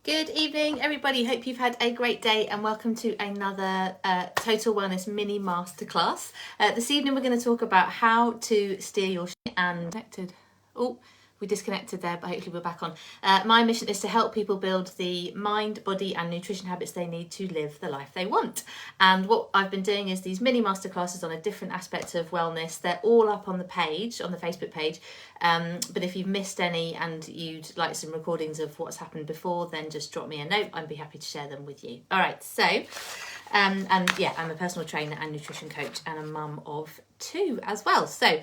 Good evening, everybody. Hope you've had a great day and welcome to another Total Wellness mini masterclass. This evening, we're going to talk about how to steer your ship and connected. Oh, we disconnected there, but hopefully we're back on. My mission is to help people build the mind, body, and nutrition habits they need to live the life they want. And what I've been doing is these mini masterclasses on a different aspect of wellness. They're all up on the page, on the Facebook page. But if you've missed any and you'd like some recordings of what's happened before, then just drop me a note. I'd be happy to share them with you. All right, so, I'm a personal trainer and nutrition coach and a mum of 2 as well. So,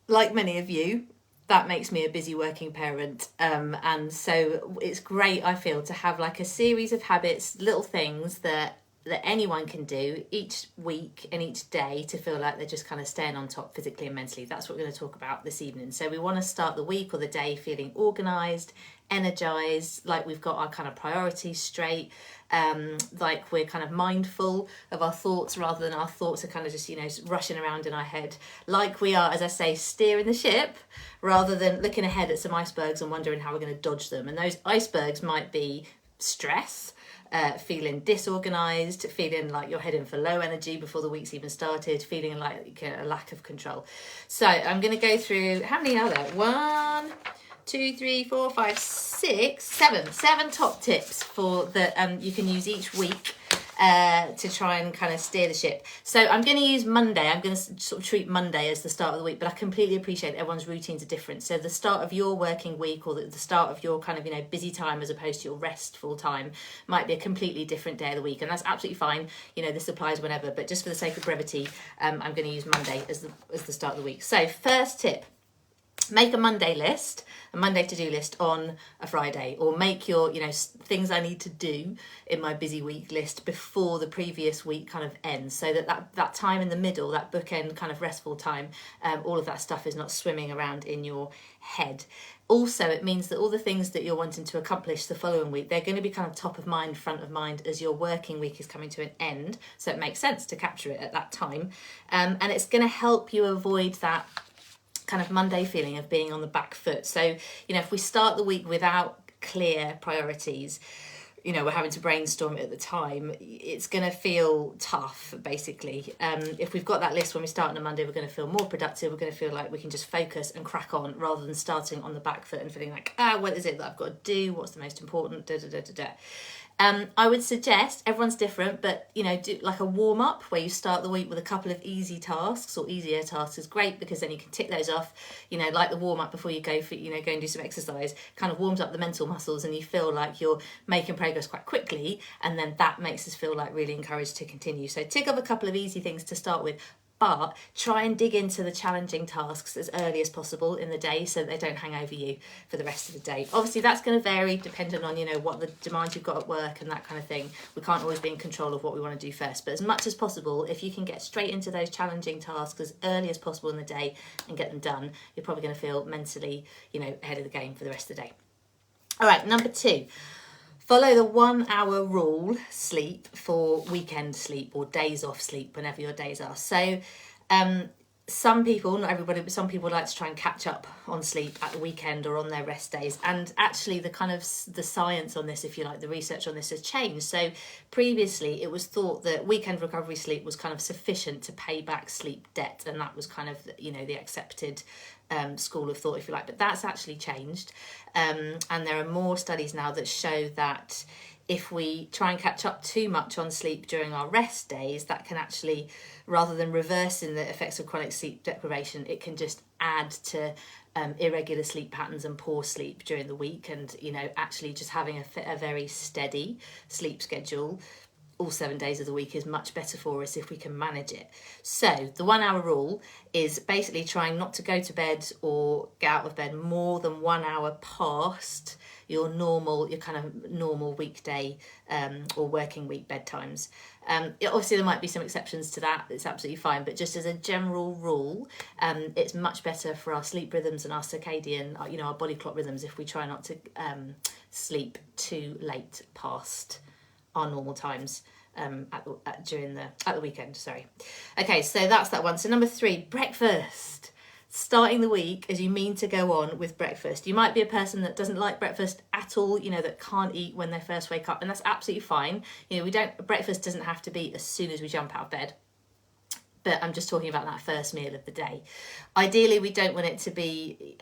like many of you, that makes me a busy working parent. And so it's great, I feel, to have like a series of habits, little things that anyone can do each week and each day to feel like they're just kind of staying on top physically and mentally. That's what we're going to talk about this evening. So we want to start the week or the day feeling organised, energised, like we've got our kind of priorities straight, like we're kind of mindful of our thoughts rather than our thoughts are kind of just, rushing around in our head. Like we are, as I say, steering the ship rather than looking ahead at some icebergs and wondering how we're going to dodge them. And those icebergs might be stress, feeling disorganised, feeling like you're heading for low energy before the week's even started, feeling like a lack of control. So I'm going to go through, how many are there? 1, 2, 3, 4, 5, 6, 7 top tips for that you can use each week to try and kind of steer the ship. So I'm going to use Monday. I'm going to sort of treat Monday as the start of the week, but I completely appreciate everyone's routines are different. So the start of your working week or the start of your kind of, busy time as opposed to your restful time might be a completely different day of the week. And that's absolutely fine. This applies whenever, but just for the sake of brevity, I'm going to use Monday as the start of the week. So first tip, make a Monday list, a Monday to-do list on a Friday, or make your, things I need to do in my busy week list before the previous week kind of ends, so that time in the middle, that bookend kind of restful time, all of that stuff is not swimming around in your head. Also, it means that all the things that you're wanting to accomplish the following week, they're going to be kind of top of mind, front of mind as your working week is coming to an end. So it makes sense to capture it at that time. And it's going to help you avoid that kind of Monday feeling of being on the back foot. So, if we start the week without clear priorities, we're having to brainstorm it at the time, it's going to feel tough, basically. If we've got that list when we start on a Monday, we're going to feel more productive. We're going to feel like we can just focus and crack on rather than starting on the back foot and feeling like, what is it that I've got to do? What's the most important? I would suggest, everyone's different, but, do like a warm-up where you start the week with a couple of easy tasks or easier tasks is great because then you can tick those off, like the warm-up before you go go and do some exercise, kind of warms up the mental muscles and you feel like you're making progress quite quickly, and then that makes us feel like really encouraged to continue. So tick off a couple of easy things to start with, but try and dig into the challenging tasks as early as possible in the day so that they don't hang over you for the rest of the day. Obviously, that's going to vary depending on, what the demands you've got at work and that kind of thing. We can't always be in control of what we want to do first, but as much as possible, if you can get straight into those challenging tasks as early as possible in the day and get them done, you're probably going to feel mentally, ahead of the game for the rest of the day. All right, number 2. Follow the 1 hour rule sleep for weekend sleep or days off sleep, whenever your days are. So some people, not everybody, but some people like to try and catch up on sleep at the weekend or on their rest days. And actually the kind of the science on this, if you like, the research on this has changed. So previously it was thought that weekend recovery sleep was kind of sufficient to pay back sleep debt. And that was kind of, the accepted school of thought, if you like, but that's actually changed. And there are more studies now that show that if we try and catch up too much on sleep during our rest days, that can actually, rather than reversing the effects of chronic sleep deprivation, it can just add to irregular sleep patterns and poor sleep during the week. And, actually just having a very steady sleep schedule all 7 days of the week is much better for us if we can manage it. So the 1 hour rule is basically trying not to go to bed or get out of bed more than 1 hour past your kind of normal weekday or working week bedtimes. Obviously there might be some exceptions to that, it's absolutely fine, but just as a general rule, it's much better for our sleep rhythms and our circadian, our body clock rhythms if we try not to sleep too late past our normal times at the weekend. Okay, so that's that one. So number 3, breakfast. starting the week as you mean to go on with breakfast. You might be a person that doesn't like breakfast at all, that can't eat when they first wake up, and that's absolutely fine. Breakfast doesn't have to be as soon as we jump out of bed. But I'm just talking about that first meal of the day. Ideally, we don't want it to be,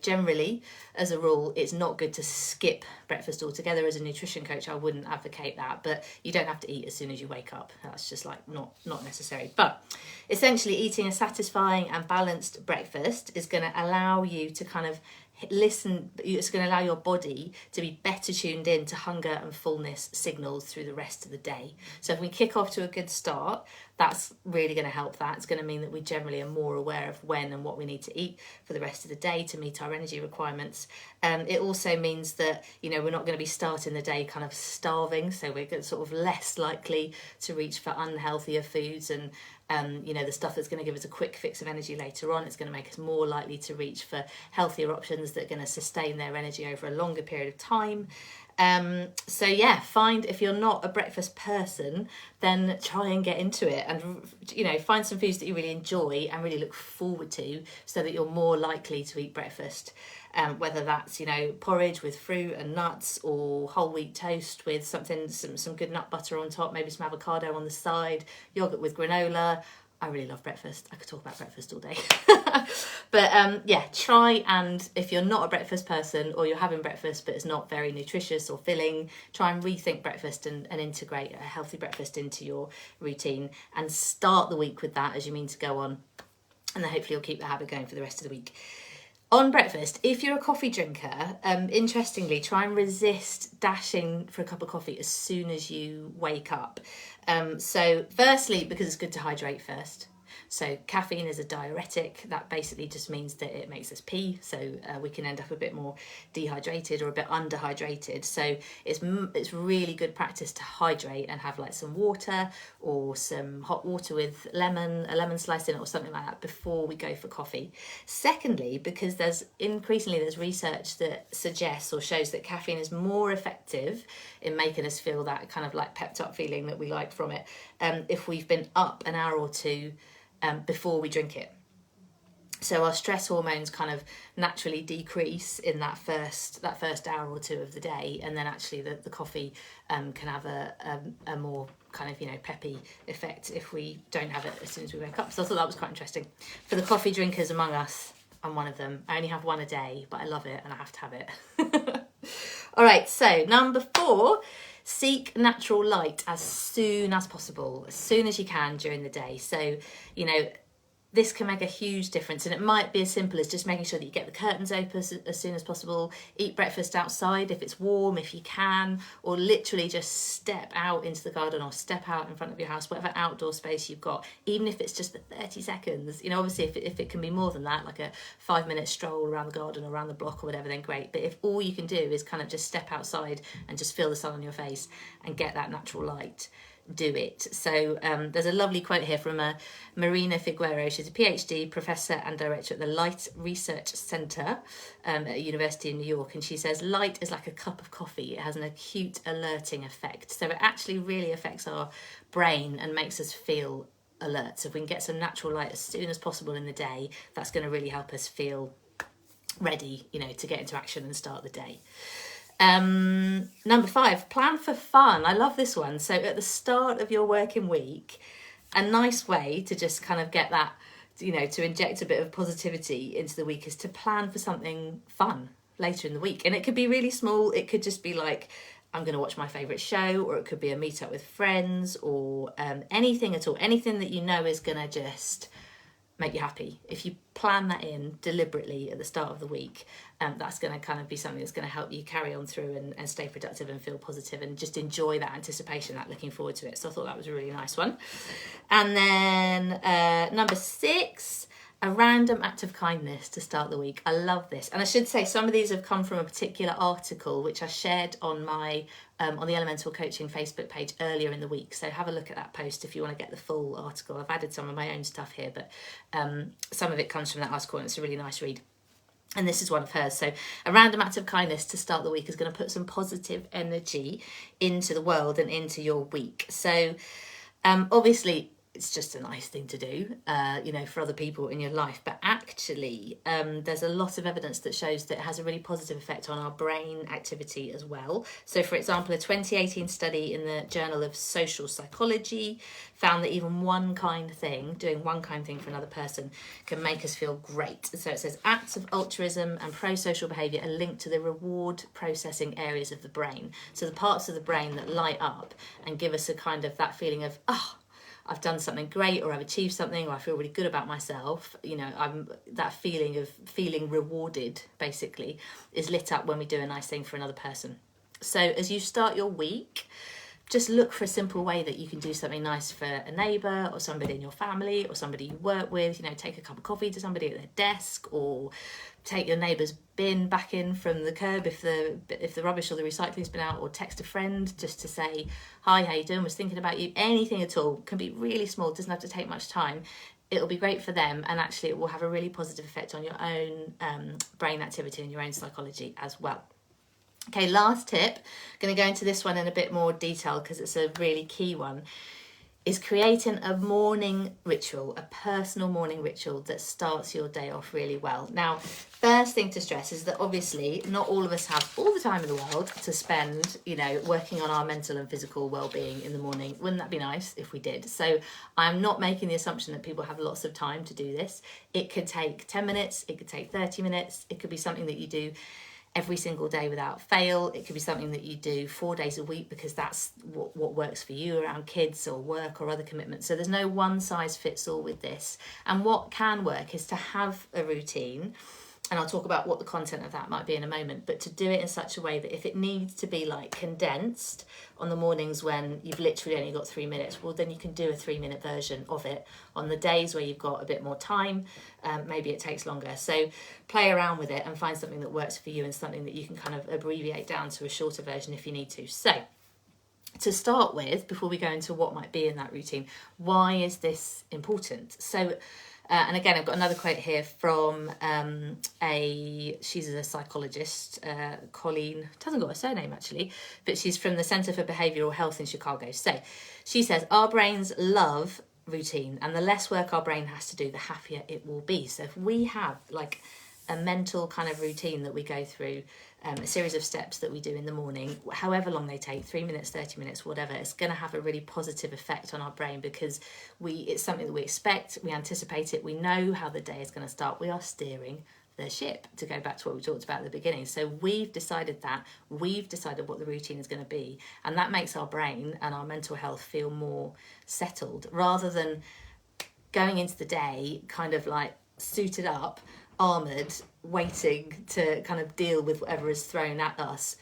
generally, as a rule, it's not good to skip breakfast altogether. As a nutrition coach, I wouldn't advocate that, but you don't have to eat as soon as you wake up. That's just not necessary. But essentially, eating a satisfying and balanced breakfast is going to allow you to kind of listen. It's going to allow your body to be better tuned in to hunger and fullness signals through the rest of the day. So if we kick off to a good start, that's really going to help that. It's going to mean that we generally are more aware of when and what we need to eat for the rest of the day to meet our energy requirements. It also means that, we're not going to be starting the day kind of starving, so we're sort of less likely to reach for unhealthier foods and the stuff that's going to give us a quick fix of energy later on. It's going to make us more likely to reach for healthier options that are going to sustain their energy over a longer period of time. Find, if you're not a breakfast person, then try and get into it and, find some foods that you really enjoy and really look forward to so that you're more likely to eat breakfast. Whether that's, porridge with fruit and nuts or whole wheat toast with some good nut butter on top, maybe some avocado on the side, yogurt with granola. I really love breakfast. I could talk about breakfast all day. But try, and if you're not a breakfast person or you're having breakfast but it's not very nutritious or filling, try and rethink breakfast and integrate a healthy breakfast into your routine and start the week with that as you mean to go on. And then hopefully you'll keep the habit going for the rest of the week. On breakfast, if you're a coffee drinker, interestingly, try and resist dashing for a cup of coffee as soon as you wake up. So firstly, because it's good to hydrate first. So caffeine is a diuretic. That basically just means that it makes us pee. So we can end up a bit more dehydrated or a bit underhydrated. So it's really good practice to hydrate and have like some water or some hot water with a lemon slice in it or something like that before we go for coffee. Secondly, because there's research that suggests or shows that caffeine is more effective in making us feel that kind of like pepped up feeling that we like from it if we've been up an hour or two before we drink it. So our stress hormones kind of naturally decrease in that first hour or two of the day, and then actually the coffee can have a more kind of peppy effect if we don't have it as soon as we wake up. So I thought that was quite interesting. For the coffee drinkers among us, I'm one of them. I only have one a day, but I love it and I have to have it. All right, so number 4, seek natural light as soon as possible, as soon as you can during the day. So, this can make a huge difference, and it might be as simple as just making sure that you get the curtains open as soon as possible, eat breakfast outside if it's warm, if you can, or literally just step out into the garden or step out in front of your house, whatever outdoor space you've got, even if it's just for 30 seconds. Obviously if it can be more than that, like a 5-minute stroll around the garden or around the block or whatever, then great. But if all you can do is kind of just step outside and just feel the sun on your face and get that natural light, do it. So there's a lovely quote here from Marina Figueroa. She's a PhD professor and director at the Light Research Center at a university in New York, and she says light is like a cup of coffee. It has an acute alerting effect, so it actually really affects our brain and makes us feel alert. So if we can get some natural light as soon as possible in the day, that's going to really help us feel ready, to get into action and start the day. Number 5, plan for fun. I love this one. So at the start of your working week, a nice way to just kind of get that, to inject a bit of positivity into the week is to plan for something fun later in the week. And it could be really small. It could just be like, I'm going to watch my favourite show, or it could be a meet up with friends, or anything at all. Anything that is going to just make you happy. If you plan that in deliberately at the start of the week, that's going to kind of be something that's going to help you carry on through and stay productive and feel positive and just enjoy that anticipation, that looking forward to it. So I thought that was a really nice one. And then number 6, a random act of kindness to start the week. I love this. And I should say some of these have come from a particular article which I shared on my on the Elemental Coaching Facebook page earlier in the week. So have a look at that post if you want to get the full article. I've added some of my own stuff here, but some of it comes from that article and it's a really nice read. And this is one of hers. So a random act of kindness to start the week is going to put some positive energy into the world and into your week. So obviously, it's just a nice thing to do, for other people in your life. But actually, there's a lot of evidence that shows that it has a really positive effect on our brain activity as well. So, for example, a 2018 study in the Journal of Social Psychology found that even doing one kind thing for another person can make us feel great. So it says acts of altruism and pro-social behaviour are linked to the reward processing areas of the brain. So the parts of the brain that light up and give us a kind of that feeling of, I've done something great, or I've achieved something, or I feel really good about myself. That feeling of feeling rewarded basically is lit up when we do a nice thing for another person. So as you start your week, just look for a simple way that you can do something nice for a neighbour or somebody in your family or somebody you work with. Take a cup of coffee to somebody at their desk, or take your neighbour's bin back in from the curb if the rubbish or the recycling's been out, or text a friend just to say, hi, how you doing, was thinking about you. Anything at all can be really small, doesn't have to take much time. It'll be great for them, and actually it will have a really positive effect on your own brain activity and your own psychology as well. Okay, last tip, I'm going to go into this one in a bit more detail because it's a really key one, is creating a morning ritual, a personal morning ritual that starts your day off really well. Now, first thing to stress is that obviously not all of us have all the time in the world to spend, working on our mental and physical well-being in the morning. Wouldn't that be nice if we did? So I'm not making the assumption that people have lots of time to do this. It could take 10 minutes, it could take 30 minutes, it could be something that you do every single day without fail. It could be something that you do 4 days a week because that's what works for you around kids or work or other commitments. So there's no one size fits all with this. And what can work is to have a routine, and I'll talk about what the content of that might be in a moment, but to do it in such a way that if it needs to be like condensed on the mornings when you've literally only got 3 minutes, well, then you can do a 3-minute version of it. On the days where you've got a bit more time, maybe it takes longer. So play around with it and find something that works for you and something that you can kind of abbreviate down to a shorter version if you need to. So to start with, before we go into what might be in that routine, why is this important? So and again, I've got another quote here from she's a psychologist, Colleen, hasn't got a surname actually, but she's from the Centre for Behavioural Health in Chicago. So she says, our brains love routine, and the less work our brain has to do, the happier it will be. So if we have like a mental kind of routine that we go through, a series of steps that we do in the morning, however long they take, 3 minutes, 30 minutes, whatever, it's going to have a really positive effect on our brain because it's something that we expect, we anticipate it, we know how the day is going to start. We are steering the ship, to go back to what we talked about at the beginning. So we've decided what the routine is going to be, and that makes our brain and our mental health feel more settled, rather than going into the day kind of like suited up, armoured, waiting to kind of deal with whatever is thrown at us.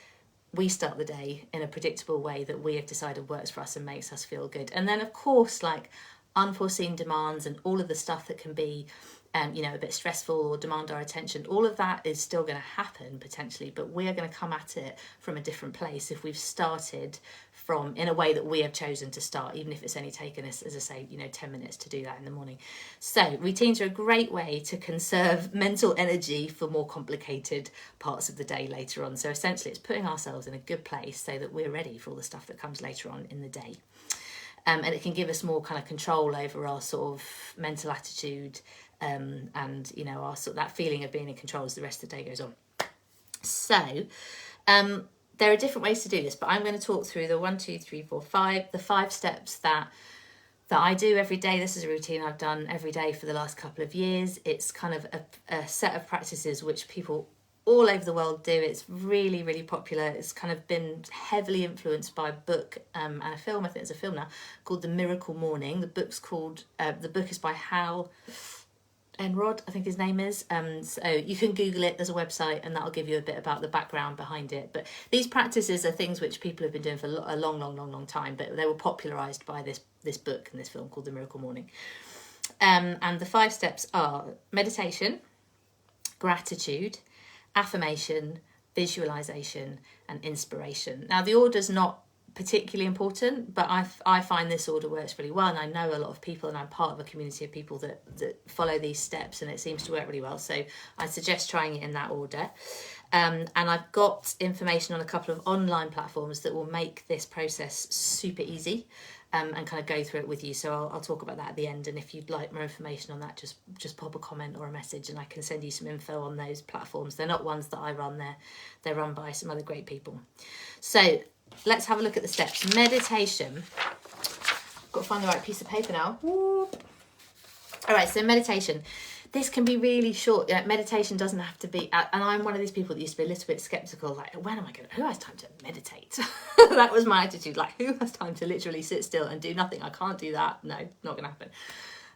We start the day in a predictable way that we have decided works for us and makes us feel good. And then of course, like unforeseen demands and all of the stuff that can be a bit stressful or demand our attention, all of that is still going to happen potentially, but we are going to come at it from a different place if we've started from in a way that we have chosen to start, even if it's only taken us, as I say, 10 minutes to do that in the morning. So routines are a great way to conserve mental energy for more complicated parts of the day later on. So essentially it's putting ourselves in a good place so that we're ready for all the stuff that comes later on in the day. And it can give us more kind of control over our sort of mental attitude, and our sort of that feeling of being in control as the rest of the day goes on. So there are different ways to do this, but I'm going to talk through the 5 steps that I do every day. This is a routine I've done every day for the last couple of years. It's kind of a set of practices which people all over the world do. It's really, really popular. It's kind of been heavily influenced by a book and a film. I think it's a film now called The Miracle Morning. The book is by Hal Enrod, I think his name is. So you can Google it. There's a website, and that'll give you a bit about the background behind it. But these practices are things which people have been doing for a long time. But they were popularised by this book and this film called The Miracle Morning. And the 5 steps are meditation, gratitude, affirmation, visualization, and inspiration. Now, the order's not particularly important, but I find this order works really well, and I know a lot of people, and I'm part of a community of people that follow these steps, and it seems to work really well. So I suggest trying it in that order. And I've got information on a couple of online platforms that will make this process super easy. and kind of go through it with you. So I'll talk about that at the end, and if you'd like more information on that, just pop a comment or a message and I can send you some info on those platforms. They're not ones that I run, they're run by some other great people. So let's have a look at the steps. Meditation. Got to find the right piece of paper now. Whoop. All right, so meditation. This can be really short. Meditation doesn't have to be, and I'm one of these people that used to be a little bit skeptical, like, when am I going to, who has time to meditate? That was my attitude, like, who has time to literally sit still and do nothing? I can't do that. No, not going to happen.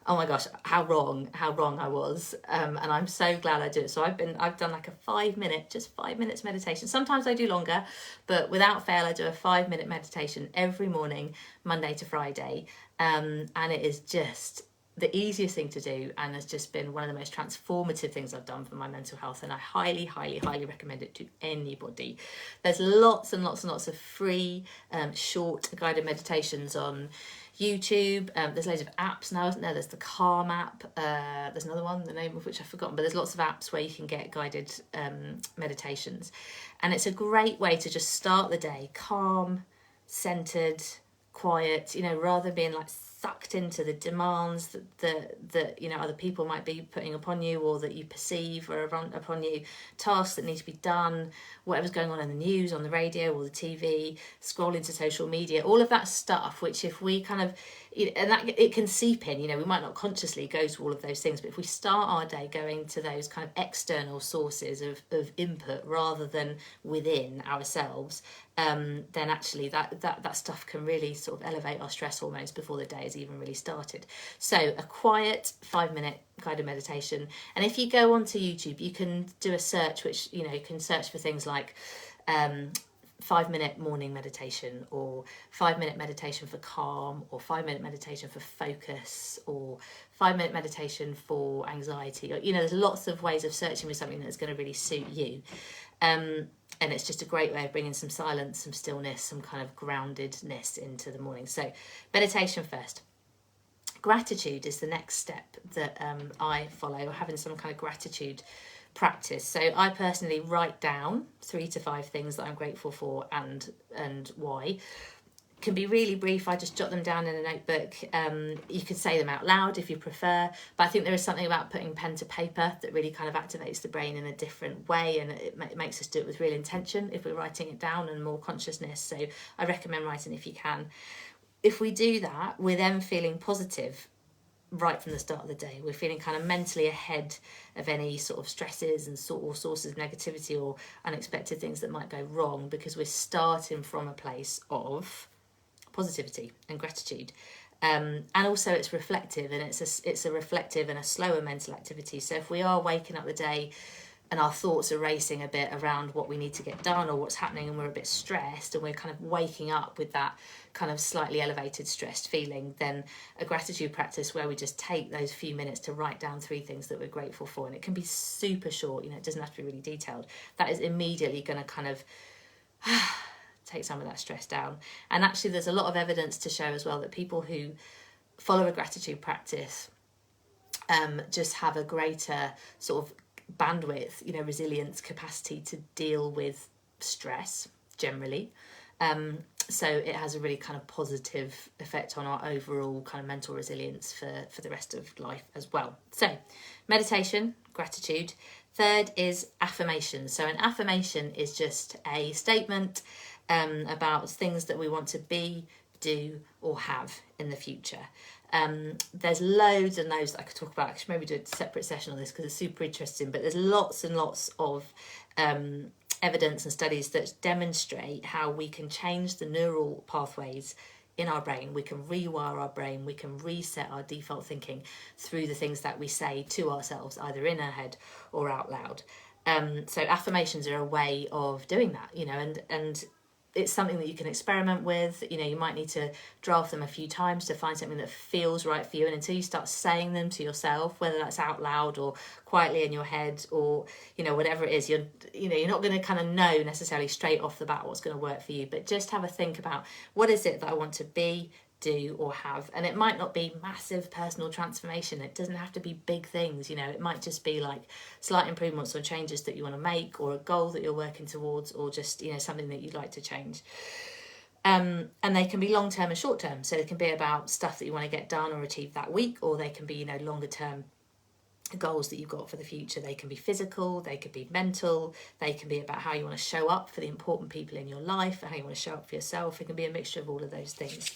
Oh my gosh, how wrong I was. And I'm so glad I do it. So I've done like a 5 minute, just 5 minutes meditation. Sometimes I do longer, but without fail, I do a 5 minute meditation every morning, Monday to Friday. And it is just the easiest thing to do, and has just been one of the most transformative things I've done for my mental health, and I highly recommend it to anybody. There's lots and lots and lots of free short guided meditations on YouTube. There's loads of apps now, isn't there? There's the Calm app, there's another one, the name of which I've forgotten, but there's lots of apps where you can get guided meditations, and it's a great way to just start the day calm, centered, quiet, rather than being like sucked into the demands that other people might be putting upon you, or that you perceive or upon you, tasks that need to be done, whatever's going on in the news, on the radio or the TV, scroll into social media, all of that stuff, which if we kind of, and that it can seep in, we might not consciously go to all of those things, but if we start our day going to those kind of external sources of input rather than within ourselves, then actually that stuff can really sort of elevate our stress hormones before the day has even really started. So a quiet 5 minute guided meditation, and if you go onto YouTube, you can do a search, which you can search for things like 5 minute morning meditation, or 5 minute meditation for calm, or 5 minute meditation for focus, or 5 minute meditation for anxiety, or there's lots of ways of searching for something that's going to really suit you. And it's just a great way of bringing some silence, some stillness, some kind of groundedness into the morning. So meditation first. Gratitude is the next step that I follow, having some kind of gratitude practice. So I personally write down 3 to 5 things that I'm grateful for and why. Can be really brief. I just jot them down in a notebook. You could say them out loud if you prefer, but I think there is something about putting pen to paper that really kind of activates the brain in a different way, and it makes us do it with real intention if we're writing it down, and more consciousness. So I recommend writing if you can. If we do that, we're then feeling positive right from the start of the day. We're feeling kind of mentally ahead of any sort of stresses and or sources of negativity or unexpected things that might go wrong, because we're starting from a place of positivity and gratitude, and also it's reflective, and it's a reflective and a slower mental activity. So if we are waking up the day and our thoughts are racing a bit around what we need to get done or what's happening, and we're a bit stressed, and we're kind of waking up with that kind of slightly elevated stressed feeling, then a gratitude practice where we just take those few minutes to write down 3 things that we're grateful for, and it can be super short, it doesn't have to be really detailed, that is immediately going to kind of take some of that stress down. And actually there's a lot of evidence to show as well that people who follow a gratitude practice just have a greater sort of bandwidth, resilience, capacity to deal with stress generally. So it has a really kind of positive effect on our overall kind of mental resilience for the rest of life as well. So meditation, gratitude. Third is affirmation. So an affirmation is just a statement about things that we want to be, do, or have in the future. There's loads and loads that I could talk about. I should maybe do a separate session on this because it's super interesting, but there's lots and lots of evidence and studies that demonstrate how we can change the neural pathways in our brain. We can rewire our brain, we can reset our default thinking through the things that we say to ourselves, either in our head or out loud. So affirmations are a way of doing that, and it's something that you can experiment with. You might need to draft them a few times to find something that feels right for you, and until you start saying them to yourself, whether that's out loud or quietly in your head, or whatever it is, you're not going to kind of know necessarily straight off the bat what's going to work for you, but just have a think about, what is it that I want to be, do, or have? And it might not be massive personal transformation. It doesn't have to be big things. It might just be like slight improvements or changes that you want to make, or a goal that you're working towards, or just something that you'd like to change. And they can be long-term and short-term. So they can be about stuff that you want to get done or achieve that week, or they can be, you know, longer-term goals that you've got for the future. They can be physical, they could be mental, they can be about how you want to show up for the important people in your life, and how you want to show up for yourself. It can be a mixture of all of those things.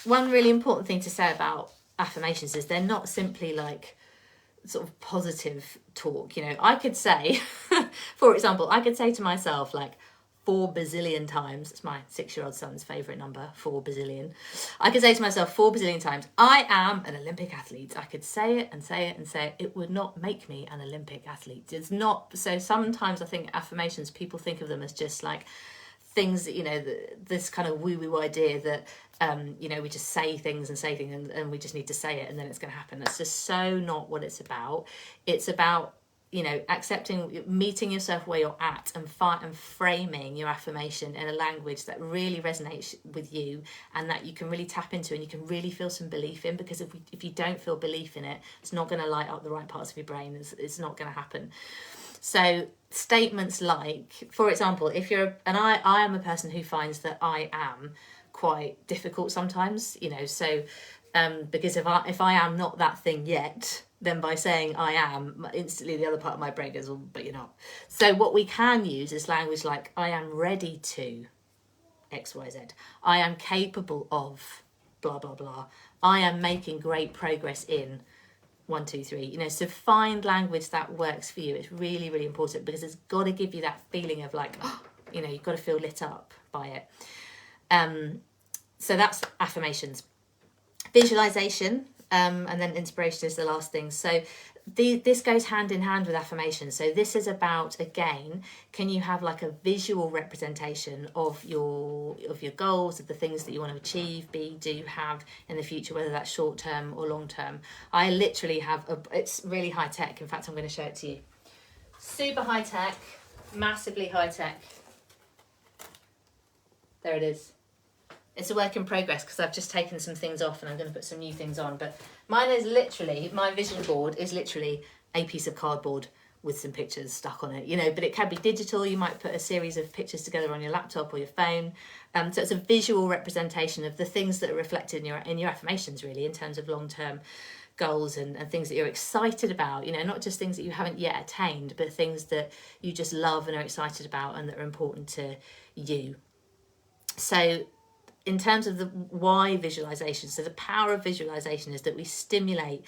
One really important thing to say about affirmations is they're not simply like sort of positive talk. You know, I could say, for example, I could say to myself like 4 bazillion times, it's my 6-year-old son's favourite number, 4 bazillion. I could say to myself 4 bazillion times, I am an Olympic athlete. I could say it and say it and say it. It would not make me an Olympic athlete. It's not. So sometimes I think affirmations, people think of them as just like things that, you know, this kind of woo-woo idea that, you know, we just say things and we just need to say it and then it's going to happen. That's just so not what it's about. It's about, you know, accepting, meeting yourself where you're at, and framing your affirmation in a language that really resonates with you and that you can really tap into and you can really feel some belief in. Because if you don't feel belief in it, it's not going to light up the right parts of your brain. It's not going to happen. So statements like, for example, if you're, and I am a person who finds that I am quite difficult sometimes, you know, so because if I am not that thing yet, then by saying I am, instantly the other part of my brain goes, well, but you're not. So what we can use is language like, I am ready to XYZ. I am capable of blah, blah, blah. I am making great progress in 1, 2, 3. You know, so find language that works for you. It's really, really important, because it's got to give you that feeling of like, oh, you know, you've got to feel lit up by it. So that's affirmations. Visualization, and then inspiration is the last thing. So this goes hand in hand with affirmation. So this is about, again, can you have like a visual representation of your goals, of the things that you want to achieve, do you have in the future, whether that's short term or long term. I literally have it's really high tech. In fact, I'm going to show it to you. Super high tech, massively high tech. There it is. It's a work in progress because I've just taken some things off and I'm going to put some new things on. But mine is literally, my vision board is literally a piece of cardboard with some pictures stuck on it, you know, but it can be digital. You might put a series of pictures together on your laptop or your phone. So it's a visual representation of the things that are reflected in your affirmations, really, in terms of long-term goals and things that you're excited about, you know, not just things that you haven't yet attained, but things that you just love and are excited about and that are important to you. So in terms of the why visualization, so the power of visualization is that we stimulate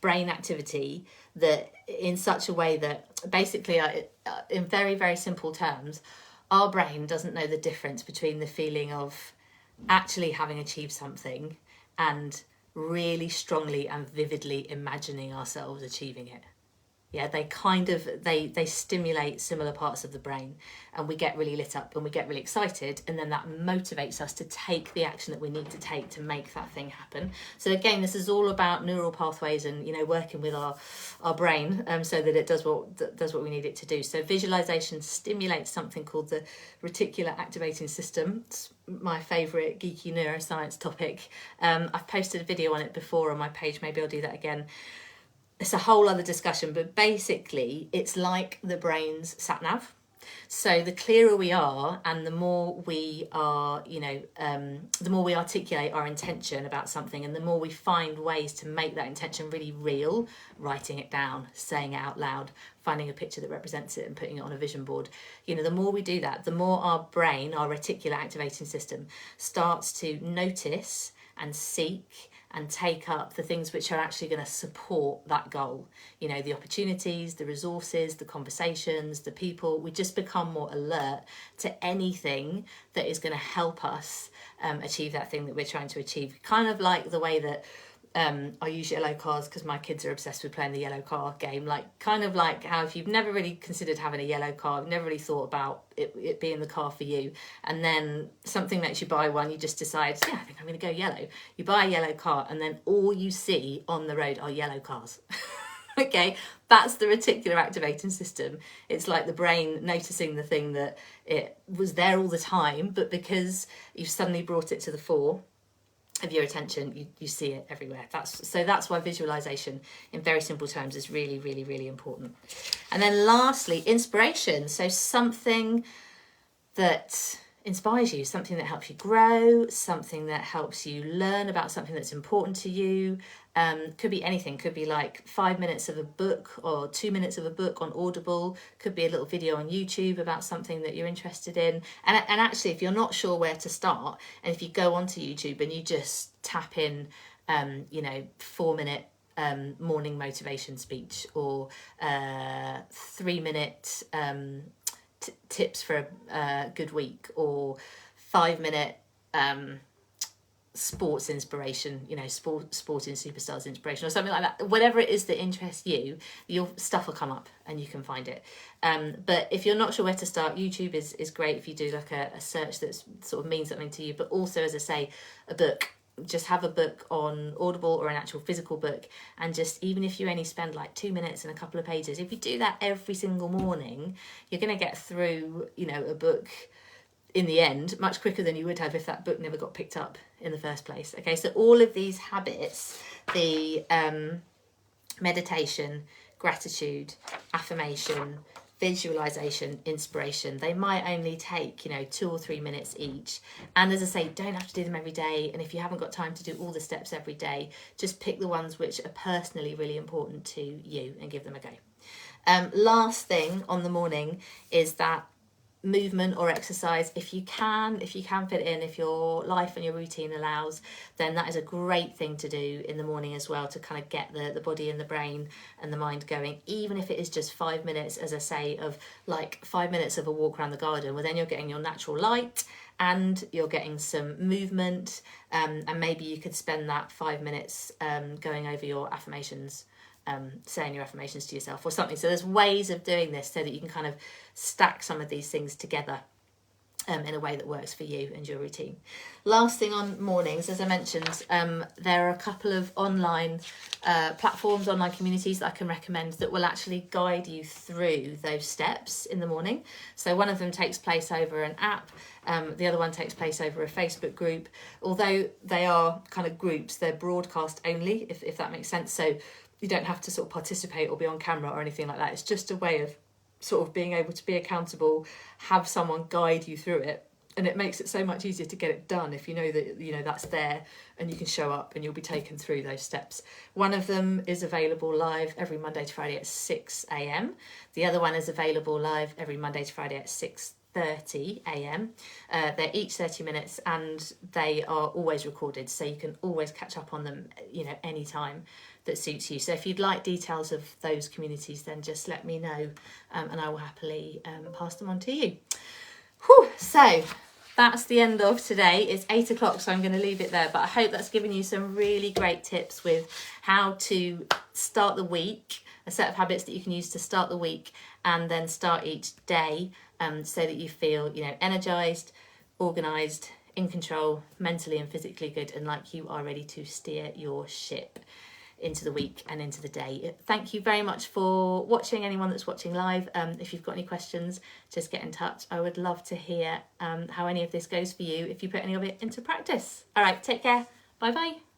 brain activity that in such a way that basically, in very, very simple terms, our brain doesn't know the difference between the feeling of actually having achieved something and really strongly and vividly imagining ourselves achieving it. Yeah, they kind of, they stimulate similar parts of the brain, and we get really lit up and we get really excited, and then that motivates us to take the action that we need to take to make that thing happen. So again, this is all about neural pathways and, you know, working with our brain so that it does what we need it to do. So visualization stimulates something called the reticular activating system. It's my favourite geeky neuroscience topic. I've posted a video on it before on my page, maybe I'll do that again. It's a whole other discussion, but basically it's like the brain's sat nav. So the clearer we are and the more we are, you know, the more we articulate our intention about something, and the more we find ways to make that intention really real, writing it down, saying it out loud, finding a picture that represents it and putting it on a vision board. You know, the more we do that, the more our brain, our reticular activating system, starts to notice and seek and take up the things which are actually going to support that goal. You know, the opportunities, the resources, the conversations, the people. We just become more alert to anything that is going to help us achieve that thing that we're trying to achieve. Kind of like the way that I use yellow cars because my kids are obsessed with playing the yellow car game. Like, kind of like how if you've never really considered having a yellow car, you've never really thought about it being the car for you, and then something makes you buy one, you just decide, yeah, I think I'm going to go yellow. You buy a yellow car and then all you see on the road are yellow cars. Okay, that's the reticular activating system. It's like the brain noticing the thing that it was there all the time, but because you've suddenly brought it to the fore of your attention, you see it everywhere. That's why visualization, in very simple terms, is really, really, really important. And then lastly, inspiration. So something that inspires you, something that helps you grow, something that helps you learn about something that's important to you. Could be anything. Could be like 5 minutes of a book or 2 minutes of a book on Audible. Could be a little video on YouTube about something that you're interested in. And actually, if you're not sure where to start, and if you go onto YouTube and you just tap in, 4-minute morning motivation speech, or 3-minute tips for a good week, or 5-minute sports inspiration, sporting superstars inspiration, or something like that. Whatever it is that interests you, your stuff will come up and you can find it. But if you're not sure where to start, YouTube is great if you do like a search that sort of means something to you. But also, as I say, a book. Just have a book on Audible or an actual physical book, and just, even if you only spend like 2 minutes and a couple of pages, if you do that every single morning, you're going to get through, a book in the end much quicker than you would have if that book never got picked up in the first place. Okay, so all of these habits, the meditation, gratitude, affirmation, visualization, inspiration, they might only take 2 or 3 minutes each. And as I say, don't have to do them every day, and if you haven't got time to do all the steps every day, just pick the ones which are personally really important to you and give them a go. Last thing on the morning is that movement or exercise, if you can fit it in, if your life and your routine allows, then that is a great thing to do in the morning as well, to kind of get the body and the brain and the mind going. Even if it is just 5 minutes, as I say, of like 5 minutes of a walk around the garden, well, then you're getting your natural light and you're getting some movement, and maybe you could spend that 5 minutes going over your affirmations, saying your affirmations to yourself or something. So there's ways of doing this so that you can kind of stack some of these things together in a way that works for you and your routine. Last thing on mornings, as I mentioned, there are a couple of online platforms, online communities that I can recommend that will actually guide you through those steps in the morning. So one of them takes place over an app, the other one takes place over a Facebook group. Although they are kind of groups, they're broadcast only, if that makes sense. So you don't have to sort of participate or be on camera or anything like that. It's just a way of sort of being able to be accountable, have someone guide you through it. And it makes it so much easier to get it done if you know that, that's there and you can show up and you'll be taken through those steps. One of them is available live every Monday to Friday at 6 a.m. The other one is available live every Monday to Friday at 6:30 a.m. They're each 30 minutes and they are always recorded, so you can always catch up on them, anytime that suits you. So if you'd like details of those communities, then just let me know, and I will happily pass them on to you. Whew, so that's the end of today. It's 8 o'clock, so I'm going to leave it there, but I hope that's given you some really great tips with how to start the week, a set of habits that you can use to start the week and then start each day, so that you feel, energized, organized, in control, mentally and physically good, and like you are ready to steer your ship into the week and into the day. Thank you very much for watching, anyone that's watching live. If you've got any questions, just get in touch. I would love to hear how any of this goes for you if you put any of it into practice. All right, take care. Bye bye.